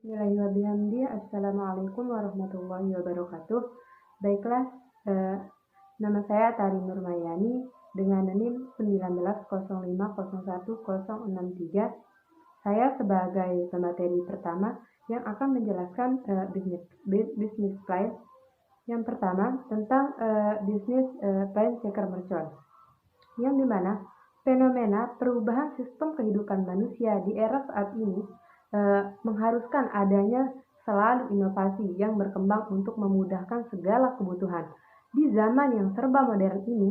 Bismillahirrahmanirrahim. Assalamualaikum warahmatullahi wabarakatuh. Baiklah, nama saya Tari Nurmayani dengan NIM 19050163. Saya sebagai pemateri pertama yang akan menjelaskan bisnis plan. Yang pertama tentang bisnis plan checker merchant, yang dimana fenomena perubahan sistem kehidupan manusia di era saat ini mengharuskan adanya selalu inovasi yang berkembang untuk memudahkan segala kebutuhan. Di zaman yang serba modern ini,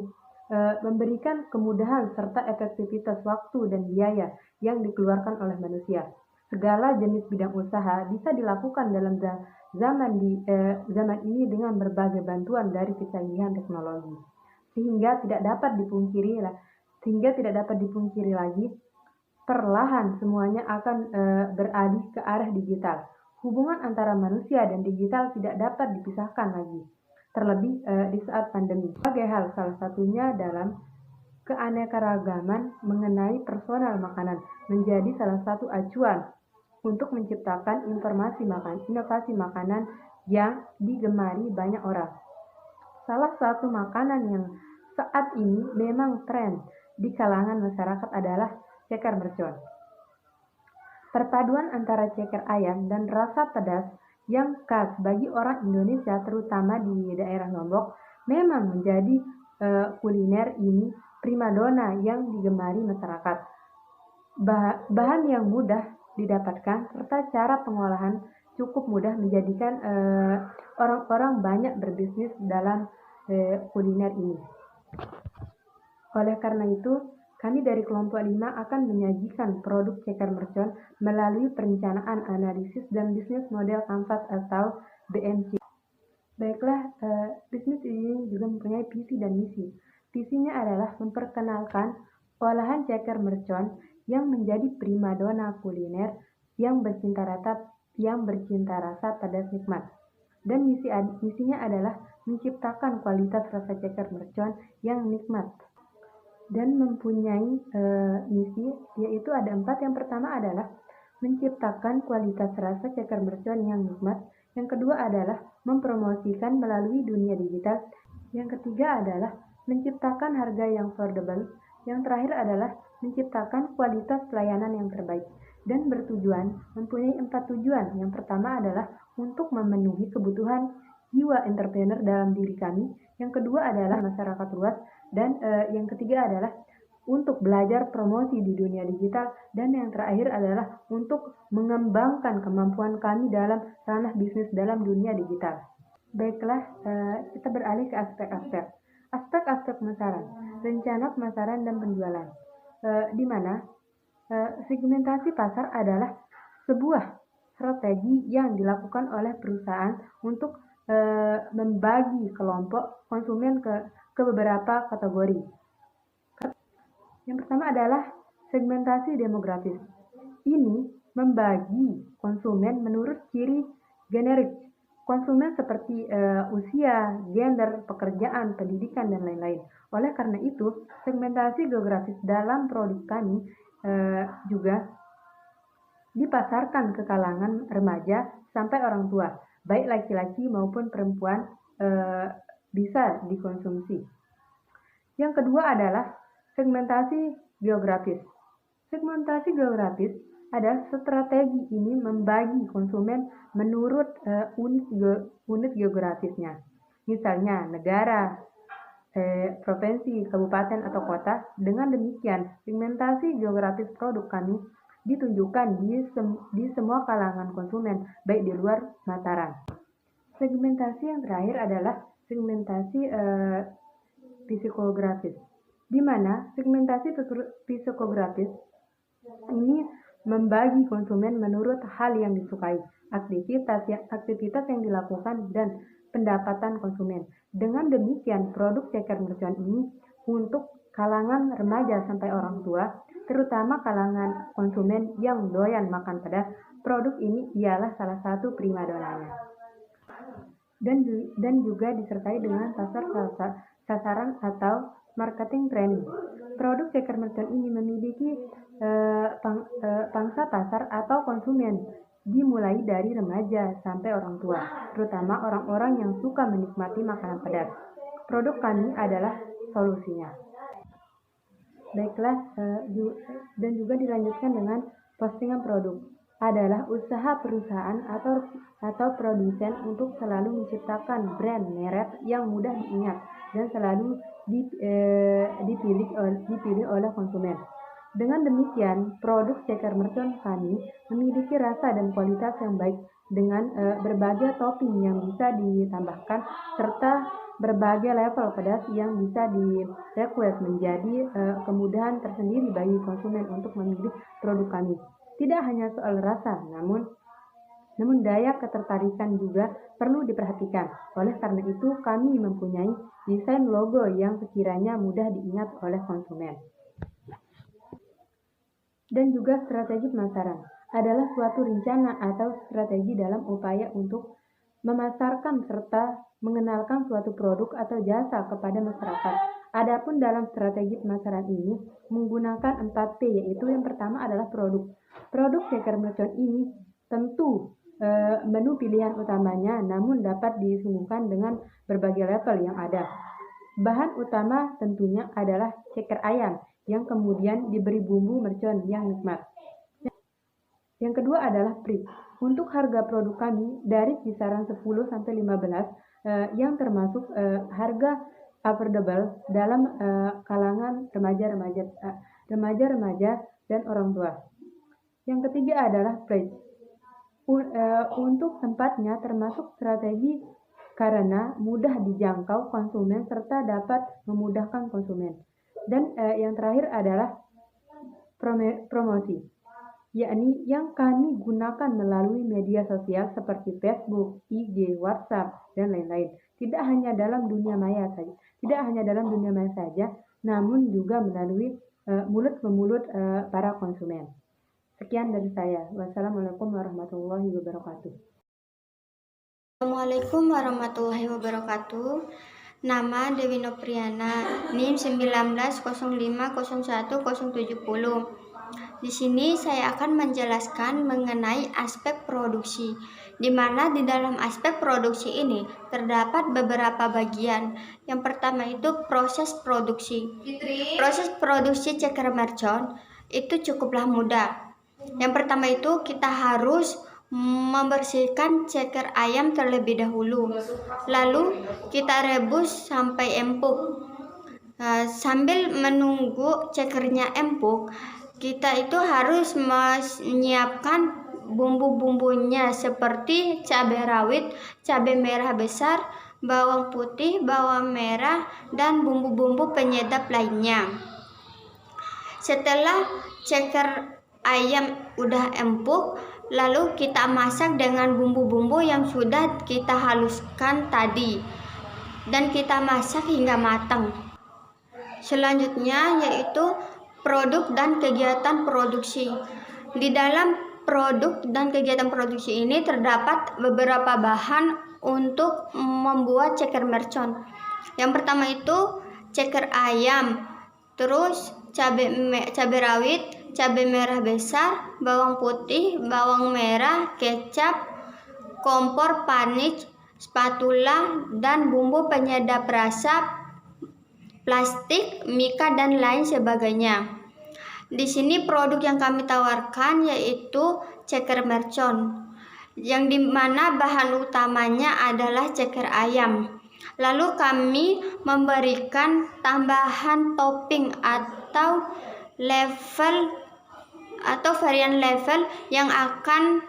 memberikan kemudahan serta efektivitas waktu dan biaya yang dikeluarkan oleh manusia. Segala jenis bidang usaha bisa dilakukan dalam zaman ini dengan berbagai bantuan dari kecanggihan teknologi. Sehingga tidak dapat dipungkiri lagi, perlahan semuanya akan beralih ke arah digital. Hubungan antara manusia dan digital tidak dapat dipisahkan lagi, terlebih di saat pandemi. Sebagai hal salah satunya dalam keanekaragaman mengenai personal makanan menjadi salah satu acuan untuk menciptakan inovasi makanan yang digemari banyak orang. Salah satu makanan yang saat ini memang tren di kalangan masyarakat adalah ceker mercon. Perpaduan antara ceker ayam dan rasa pedas yang khas bagi orang Indonesia, terutama di daerah Lombok, memang menjadi kuliner ini primadona yang digemari masyarakat. Bahan yang mudah didapatkan serta cara pengolahan cukup mudah menjadikan orang-orang banyak berbisnis dalam kuliner ini. Oleh karena itu, kami dari kelompok 5 akan menyajikan produk ceker mercon melalui perencanaan, analisis, dan bisnis model kanvas atau BMC. Baiklah, bisnis ini juga mempunyai visi dan misi. Visinya adalah memperkenalkan olahan ceker mercon yang menjadi primadona kuliner yang bercinta rasa pedas nikmat. Dan misinya adalah menciptakan kualitas rasa ceker mercon yang nikmat. Dan mempunyai misi, yaitu ada 4. Yang pertama adalah menciptakan kualitas rasa ceker mercon yang nikmat. Yang kedua adalah mempromosikan melalui dunia digital. Yang ketiga adalah menciptakan harga yang affordable. Yang terakhir adalah menciptakan kualitas pelayanan yang terbaik. Dan mempunyai 4 tujuan. Yang pertama adalah untuk memenuhi kebutuhan jiwa entrepreneur dalam diri kami. Yang kedua adalah masyarakat luas. Dan yang ketiga adalah untuk belajar promosi di dunia digital. Dan yang terakhir adalah untuk mengembangkan kemampuan kami dalam ranah bisnis dalam dunia digital. Baiklah, kita beralih ke aspek-aspek pemasaran, rencana pemasaran dan penjualan, di mana segmentasi pasar adalah sebuah strategi yang dilakukan oleh perusahaan untuk membagi kelompok konsumen ke beberapa kategori. Yang pertama adalah segmentasi demografis. Ini membagi konsumen menurut ciri generik konsumen seperti usia, gender, pekerjaan, pendidikan, dan lain-lain. Oleh karena itu, segmentasi geografis dalam produk kami juga dipasarkan ke kalangan remaja sampai orang tua, baik laki-laki maupun perempuan bisa dikonsumsi. Yang kedua adalah segmentasi geografis. Segmentasi geografis adalah strategi ini membagi konsumen menurut unit geografisnya. Misalnya negara, provinsi, kabupaten, atau kota. Dengan demikian, segmentasi geografis produk kami ditunjukkan di semua kalangan konsumen, baik di luar Mataram. Segmentasi yang terakhir adalah segmentasi psikografis, di mana segmentasi psikografis ini membagi konsumen menurut hal yang disukai, aktivitas yang dilakukan, dan pendapatan konsumen. Dengan demikian, produk ceker mercon ini untuk kalangan remaja sampai orang tua, terutama kalangan konsumen yang doyan makan pedas, produk ini ialah salah satu primadonanya. Dan juga disertai dengan pasar sasaran atau marketing training. Produk ceker mercon ini memiliki pangsa pasar atau konsumen dimulai dari remaja sampai orang tua, terutama orang-orang yang suka menikmati makanan pedas. Produk kami adalah solusinya. Baiklah, dan juga dilanjutkan dengan postingan produk. Adalah usaha perusahaan atau produsen untuk selalu menciptakan brand merek yang mudah diingat dan selalu dipilih oleh konsumen. Dengan demikian, produk ceker mercon kami memiliki rasa dan kualitas yang baik dengan berbagai topping yang bisa ditambahkan serta berbagai level pedas yang bisa di-request, menjadi kemudahan tersendiri bagi konsumen untuk memilih produk kami. Tidak hanya soal rasa, namun daya ketertarikan juga perlu diperhatikan. Oleh karena itu, kami mempunyai desain logo yang sekiranya mudah diingat oleh konsumen. Dan juga strategi pemasaran adalah suatu rencana atau strategi dalam upaya untuk memasarkan serta mengenalkan suatu produk atau jasa kepada masyarakat. Adapun dalam strategi pemasaran ini menggunakan 4P, yaitu yang pertama adalah produk. Produk ceker mercon ini tentu menu pilihan utamanya, namun dapat disungguhkan dengan berbagai level yang ada. Bahan utama tentunya adalah ceker ayam yang kemudian diberi bumbu mercon yang nikmat. Yang kedua adalah prik. Untuk harga produk kami dari kisaran 10-15 yang termasuk harga affordable dalam kalangan remaja-remaja dan orang tua. Yang ketiga adalah price. Untuk tempatnya termasuk strategi karena mudah dijangkau konsumen serta dapat memudahkan konsumen. Dan yang terakhir adalah promosi, yakni yang kami gunakan melalui media sosial seperti Facebook, IG, WhatsApp, dan lain-lain. Tidak hanya dalam dunia maya saja, namun juga melalui mulut ke mulut para konsumen. Sekian dari saya. Wassalamualaikum warahmatullahi wabarakatuh. Assalamualaikum warahmatullahi wabarakatuh. Nama Dewi Nopriana, NIM 19050170. Di sini saya akan menjelaskan mengenai aspek produksi, di mana di dalam aspek produksi ini terdapat beberapa bagian. Yang pertama itu proses produksi. Proses produksi ceker mercon itu cukuplah mudah. Yang pertama itu kita harus membersihkan ceker ayam terlebih dahulu, lalu kita rebus sampai empuk. Sambil menunggu cekernya empuk, kita itu harus menyiapkan bumbu-bumbunya seperti cabai rawit, cabai merah besar, bawang putih, bawang merah, dan bumbu-bumbu penyedap lainnya. Setelah ceker ayam udah empuk, lalu kita masak dengan bumbu-bumbu yang sudah kita haluskan tadi, dan kita masak hingga matang. Selanjutnya yaitu produk dan kegiatan produksi. Di dalam produk dan kegiatan produksi ini terdapat beberapa bahan untuk membuat ceker mercon. Yang pertama itu ceker ayam, terus cabai rawit, cabai merah besar, bawang putih, bawang merah, kecap, kompor panis, spatula, dan bumbu penyedap rasa, plastik, mika, dan lain sebagainya. Di sini produk yang kami tawarkan yaitu ceker mercon, yang dimana bahan utamanya adalah ceker ayam. Lalu kami memberikan tambahan topping atau level atau varian level yang akan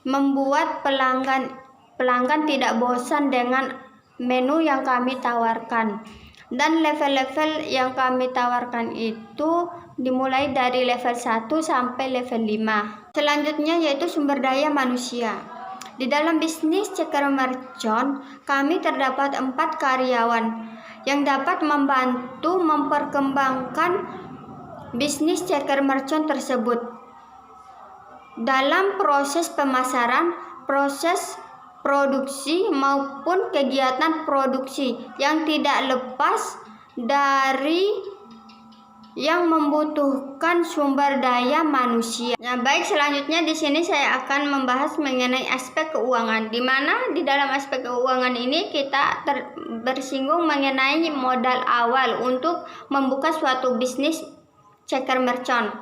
membuat pelanggan tidak bosan dengan menu yang kami tawarkan. Dan level-level yang kami tawarkan itu dimulai dari level 1 sampai level 5. Selanjutnya yaitu sumber daya manusia. Di dalam bisnis ceker mercon, kami terdapat 4 karyawan yang dapat membantu memperkembangkan bisnis ceker mercon tersebut. Dalam proses pemasaran, proses produksi maupun kegiatan produksi yang tidak lepas dari yang membutuhkan sumber daya manusia. Nah, baik, selanjutnya di sini saya akan membahas mengenai aspek keuangan, di mana di dalam aspek keuangan ini kita bersinggung mengenai modal awal untuk membuka suatu bisnis ceker merchant.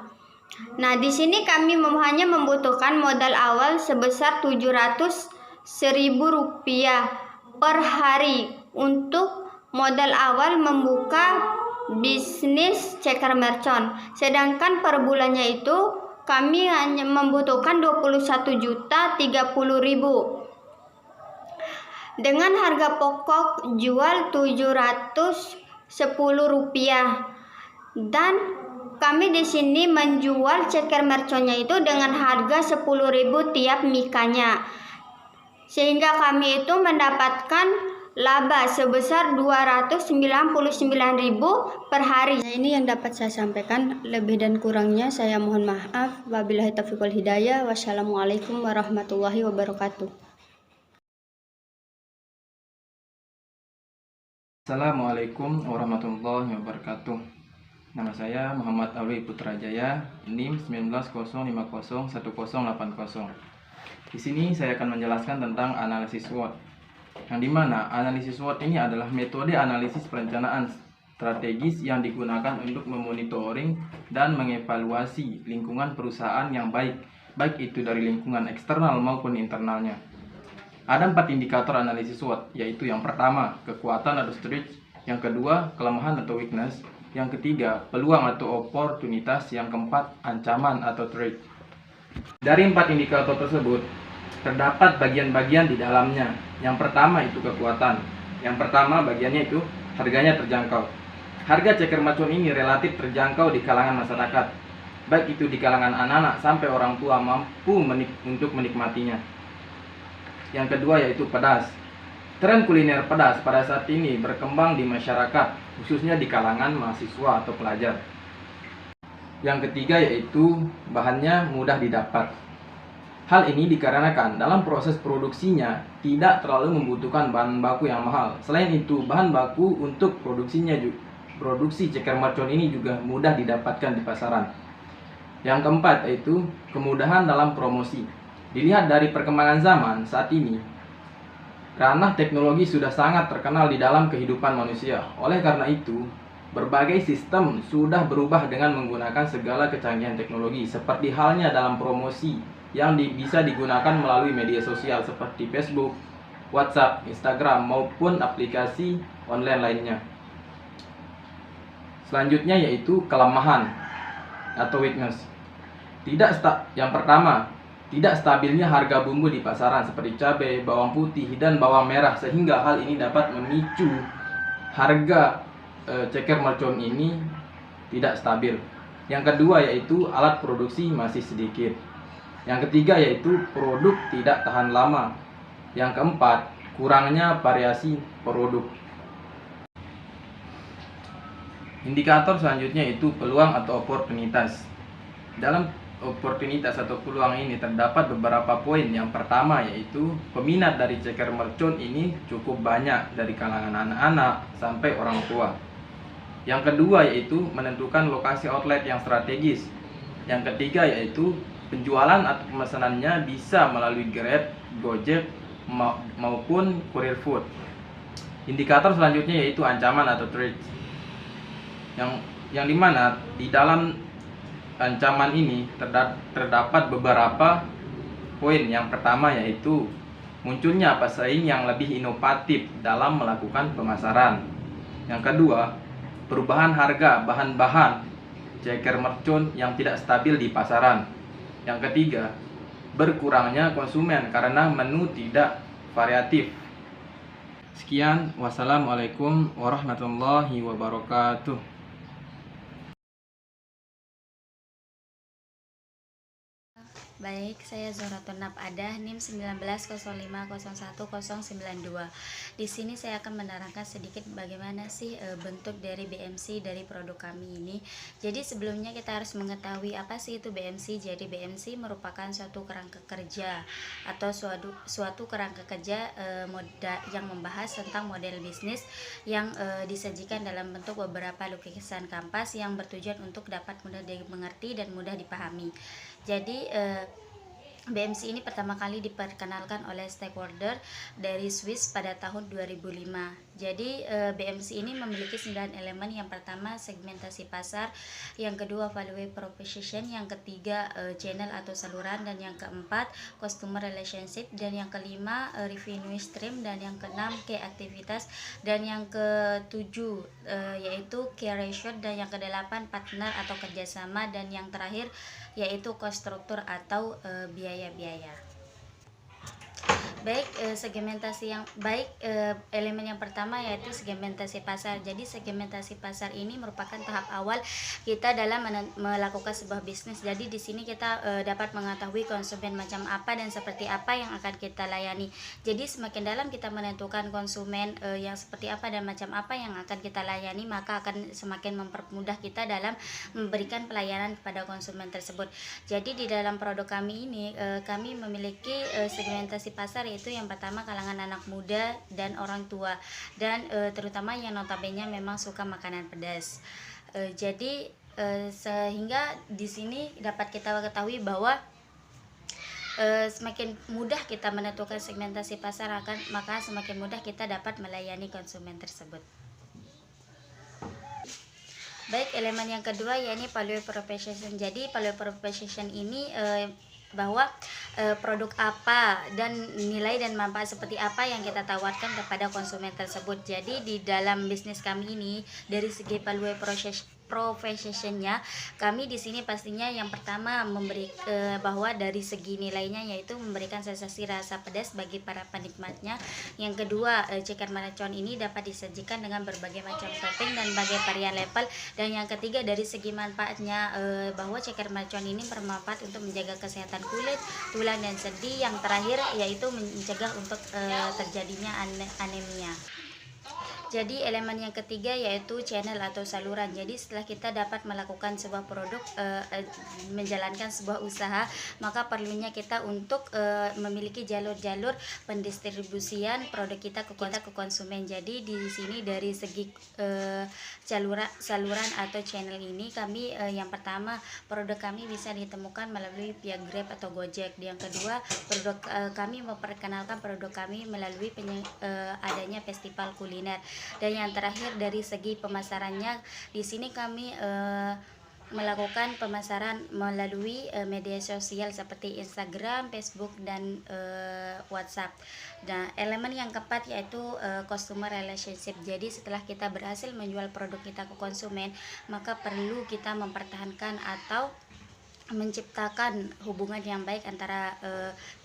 Nah, di sini kami hanya membutuhkan modal awal sebesar 700.000 rupiah per hari untuk modal awal membuka bisnis ceker merchant. Sedangkan per bulannya itu kami hanya membutuhkan 21.030.000 dengan harga pokok jual 710 rupiah, dan kami di sini menjual ceker merchantnya itu dengan harga 10.000 tiap mikanya, sehingga kami itu mendapatkan laba sebesar 299.000 per hari. Nah, ini yang dapat saya sampaikan. Lebih dan kurangnya saya mohon maaf. Wabillahi taufiq wal hidayah. Wassalamualaikum warahmatullahi wabarakatuh. Assalamualaikum warahmatullahi wabarakatuh. Nama saya Muhammad Alwi Putrajaya, NIM 1905010180. Di sini saya akan menjelaskan tentang analisis SWOT. Yang dimana analisis SWOT ini adalah metode analisis perencanaan strategis yang digunakan untuk memonitoring dan mengevaluasi lingkungan perusahaan yang baik itu dari lingkungan eksternal maupun internalnya. Ada 4 indikator analisis SWOT, yaitu yang pertama, kekuatan atau strength, yang kedua, kelemahan atau weakness, yang ketiga, peluang atau oportunitas, yang keempat, ancaman atau threat. Dari 4 indikator tersebut, terdapat bagian-bagian di dalamnya. Yang pertama itu kekuatan. Yang pertama bagiannya itu harganya terjangkau. Harga ceker merchant ini relatif terjangkau di kalangan masyarakat, baik itu di kalangan anak-anak sampai orang tua mampu untuk menikmatinya. Yang kedua yaitu pedas. Tren kuliner pedas pada saat ini berkembang di masyarakat, khususnya di kalangan mahasiswa atau pelajar. Yang ketiga yaitu bahannya mudah didapat. Hal ini dikarenakan dalam proses produksinya tidak terlalu membutuhkan bahan baku yang mahal. Selain itu, bahan baku untuk produksi ceker merchant ini juga mudah didapatkan di pasaran. Yang keempat yaitu kemudahan dalam promosi. Dilihat dari perkembangan zaman saat ini, ranah teknologi sudah sangat terkenal di dalam kehidupan manusia. Oleh karena itu, berbagai sistem sudah berubah dengan menggunakan segala kecanggihan teknologi, seperti halnya dalam promosi yang bisa digunakan melalui media sosial seperti Facebook, WhatsApp, Instagram, maupun aplikasi online lainnya. Selanjutnya yaitu kelemahan atau weakness. Yang pertama, tidak stabilnya harga bumbu di pasaran seperti cabai, bawang putih, dan bawang merah, sehingga hal ini dapat memicu harga ceker merchant ini tidak stabil. Yang kedua yaitu alat produksi masih sedikit. Yang ketiga yaitu produk tidak tahan lama. Yang keempat, kurangnya variasi produk. Indikator selanjutnya itu peluang atau oportunitas. Dalam oportunitas atau peluang ini terdapat beberapa poin. Yang pertama yaitu peminat dari ceker merchant ini cukup banyak dari kalangan anak-anak sampai orang tua. Yang kedua yaitu menentukan lokasi outlet yang strategis. Yang ketiga yaitu penjualan atau pemesanannya bisa melalui Grab, Gojek maupun Courier Food. Indikator selanjutnya yaitu ancaman atau threat. Yang dimana di dalam ancaman ini terdapat beberapa poin. Yang pertama yaitu munculnya pesaing yang lebih inovatif dalam melakukan pemasaran. Yang kedua, perubahan harga bahan-bahan ceker merchant yang tidak stabil di pasaran. Yang ketiga, berkurangnya konsumen karena menu tidak variatif. Sekian, wassalamualaikum warahmatullahi wabarakatuh. Baik, saya Zohratun Adah, NIM 1905011092. Di sini saya akan menerangkan sedikit bagaimana sih bentuk dari BMC dari produk kami ini. Jadi sebelumnya kita harus mengetahui apa sih itu BMC. Jadi BMC merupakan suatu kerangka kerja atau suatu kerangka kerja yang membahas tentang model bisnis yang disajikan dalam bentuk beberapa lukisan kanvas yang bertujuan untuk dapat mudah dimengerti dan mudah dipahami. Jadi BMC ini pertama kali diperkenalkan oleh stakeholder dari Swiss pada tahun 2005. Jadi BMC ini memiliki 9 elemen. Yang pertama segmentasi pasar, yang kedua value proposition, yang ketiga channel atau saluran, dan yang keempat customer relationship, dan yang kelima revenue stream, dan yang keenam key aktivitas, dan yang ketujuh yaitu key ratio, dan yang kedelapan partner atau kerjasama, dan yang terakhir yaitu cost structure atau biaya-biaya. Baik, segmentasi yang baik, elemen yang pertama yaitu segmentasi pasar. Jadi segmentasi pasar ini merupakan tahap awal kita dalam melakukan sebuah bisnis. Jadi di sini kita dapat mengetahui konsumen macam apa dan seperti apa yang akan kita layani. Jadi semakin dalam kita menentukan konsumen yang seperti apa dan macam apa yang akan kita layani, maka akan semakin mempermudah kita dalam memberikan pelayanan kepada konsumen tersebut. Jadi di dalam produk kami ini kami memiliki segmentasi pasar, yaitu yang pertama kalangan anak muda dan orang tua, dan terutama yang notabene memang suka makanan pedas. Jadi sehingga di sini dapat kita ketahui bahwa semakin mudah kita menentukan segmentasi pasar, maka semakin mudah kita dapat melayani konsumen tersebut. Baik, elemen yang kedua yakni value proposition. Jadi value proposition ini bahwa produk apa dan nilai dan manfaat seperti apa yang kita tawarkan kepada konsumen tersebut. Jadi di dalam bisnis kami ini dari segi value propositionnya, kami di sini pastinya yang pertama memberi bahwa dari segi nilainya yaitu memberikan sensasi rasa pedas bagi para penikmatnya. Yang kedua, ceker mercon ini dapat disajikan dengan berbagai macam topping dan berbagai varian level. Dan yang ketiga dari segi manfaatnya, bahwa ceker mercon ini bermanfaat untuk menjaga kesehatan kulit, tulang dan sendi. Yang terakhir yaitu mencegah untuk terjadinya anemia. Jadi elemen yang ketiga yaitu channel atau saluran. Jadi setelah kita dapat melakukan sebuah produk, menjalankan sebuah usaha, maka perlunya kita untuk memiliki jalur-jalur pendistribusian produk kita ke konsumen. Jadi di sini dari segi saluran atau channel ini kami yang pertama produk kami bisa ditemukan melalui via Grab atau Gojek. Yang kedua, produk kami memperkenalkan produk kami melalui adanya festival kuliner. Dan yang terakhir dari segi pemasarannya, di sini kami melakukan pemasaran melalui media sosial seperti Instagram, Facebook, dan WhatsApp. Dan elemen yang keempat yaitu customer relationship. Jadi setelah kita berhasil menjual produk kita ke konsumen, maka perlu kita mempertahankan atau menciptakan hubungan yang baik antara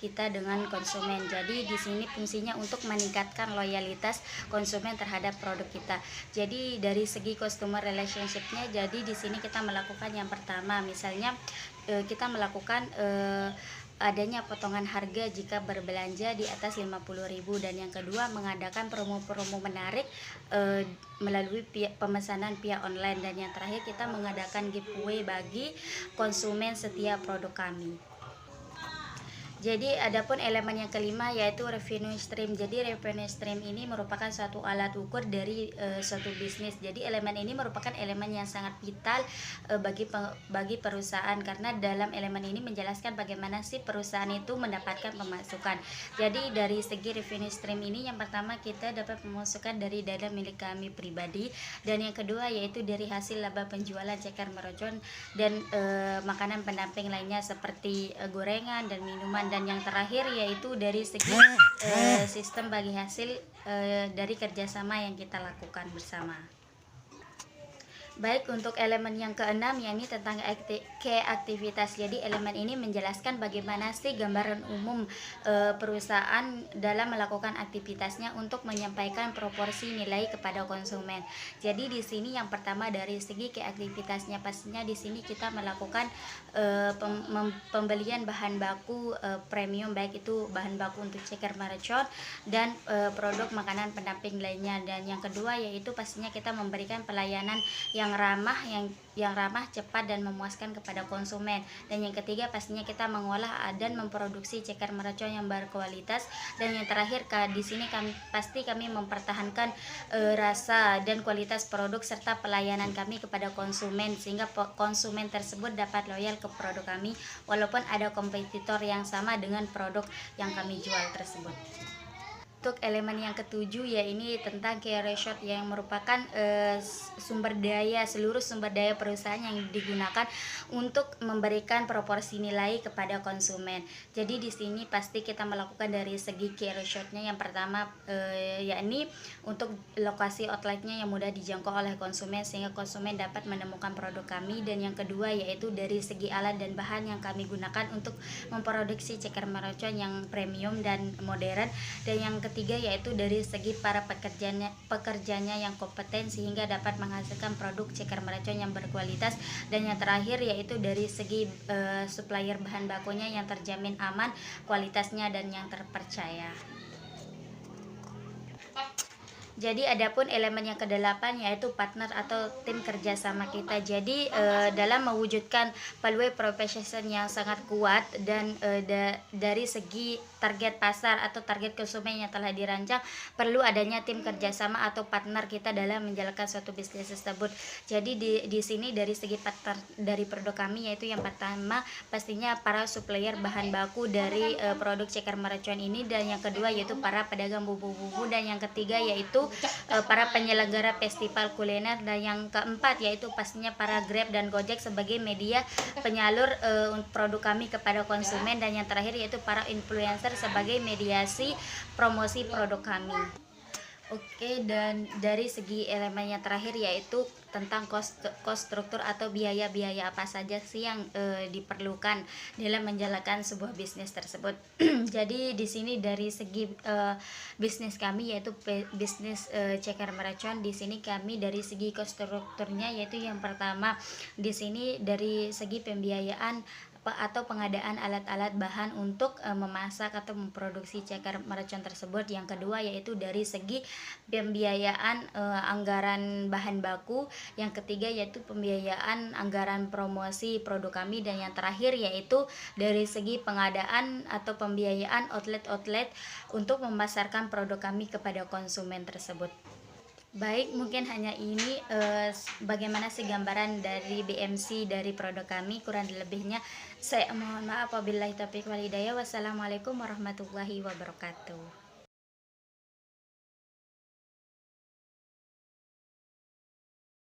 kita dengan konsumen. Jadi di sini fungsinya untuk meningkatkan loyalitas konsumen terhadap produk kita. Jadi dari segi customer relationship-nya, jadi di sini kita melakukan yang pertama, misalnya kita melakukan adanya potongan harga jika berbelanja di atas 50.000, dan yang kedua mengadakan promo-promo menarik melalui pemesanan via online, dan yang terakhir kita mengadakan giveaway bagi konsumen setiap produk kami. Jadi adapun elemen yang kelima yaitu revenue stream. Jadi revenue stream ini merupakan suatu alat ukur dari suatu bisnis. Jadi elemen ini merupakan elemen yang sangat vital bagi perusahaan, karena dalam elemen ini menjelaskan bagaimana sih perusahaan itu mendapatkan pemasukan. Jadi dari segi revenue stream ini, yang pertama kita dapat memasukkan dari dana milik kami pribadi, dan yang kedua yaitu dari hasil laba penjualan ceker mercon dan makanan pendamping lainnya seperti gorengan dan minuman. Dan yang terakhir yaitu dari segi sistem bagi hasil dari kerjasama yang kita lakukan bersama. Baik, untuk elemen yang keenam yakni tentang aktivitas. Jadi elemen ini menjelaskan bagaimana sih gambaran umum perusahaan dalam melakukan aktivitasnya untuk menyampaikan proporsi nilai kepada konsumen. Jadi di sini yang pertama dari segi aktivitasnya, pastinya di sini kita melakukan pembelian bahan baku premium, baik itu bahan baku untuk ceker mercon dan produk makanan pendamping lainnya. Dan yang kedua yaitu pastinya kita memberikan pelayanan yang ramah, cepat dan memuaskan kepada konsumen. Dan yang ketiga pastinya kita mengolah dan memproduksi ceker mercon yang berkualitas. Dan yang terakhir di sini kami mempertahankan rasa dan kualitas produk serta pelayanan kami kepada konsumen, sehingga konsumen tersebut dapat loyal ke produk kami walaupun ada kompetitor yang sama dengan produk yang kami jual tersebut. Untuk elemen yang ketujuh ya ini tentang key ratio yang merupakan seluruh sumber daya perusahaan yang digunakan untuk memberikan proporsi nilai kepada konsumen. Jadi di sini pasti kita melakukan dari segi key ratio-nya. Yang pertama yakni untuk lokasi outletnya yang mudah dijangkau oleh konsumen sehingga konsumen dapat menemukan produk kami. Dan yang kedua yaitu dari segi alat dan bahan yang kami gunakan untuk memproduksi ceker mercon yang premium dan modern. Dan yang ketiga yaitu dari segi para pekerjanya yang kompeten sehingga dapat menghasilkan produk ceker mercon yang berkualitas. Dan yang terakhir yaitu dari segi supplier bahan bakunya yang terjamin aman kualitasnya dan yang terpercaya. Jadi adapun elemen yang kedelapan yaitu partner atau tim kerjasama kita. Jadi dalam mewujudkan value proposition yang sangat kuat dan dari segi target pasar atau target konsumen yang telah dirancang, perlu adanya tim kerjasama atau partner kita dalam menjalankan suatu bisnis tersebut. Jadi di sini dari segi partner dari produk kami yaitu yang pertama pastinya para supplier bahan baku dari produk ceker mercon ini, dan yang kedua yaitu para pedagang bumbu-bumbu, dan yang ketiga yaitu para penyelenggara festival kuliner, dan yang keempat yaitu pastinya para Grab dan Gojek sebagai media penyalur produk kami kepada konsumen, dan yang terakhir yaitu para influencer sebagai mediasi promosi produk kami. Oke, dan dari segi elemen yang terakhir yaitu tentang cost struktur atau biaya-biaya apa saja sih yang diperlukan dalam menjalankan sebuah bisnis tersebut. Jadi di sini dari segi bisnis kami yaitu bisnis ceker mercon, di sini kami dari segi cost strukturnya yaitu yang pertama di sini dari segi pembiayaan atau pengadaan alat-alat bahan untuk memasak atau memproduksi ceker mercon tersebut. Yang kedua yaitu dari segi pembiayaan anggaran bahan baku. Yang ketiga yaitu pembiayaan anggaran promosi produk kami, dan yang terakhir yaitu dari segi pengadaan atau pembiayaan outlet-outlet untuk memasarkan produk kami kepada konsumen tersebut. Baik, mungkin hanya ini bagaimana sih gambaran dari BMC dari produk kami. Kurang lebihnya saya mohon maaf. Wabillahi taufiq wal hidayah. Wassalamualaikum warahmatullahi wabarakatuh.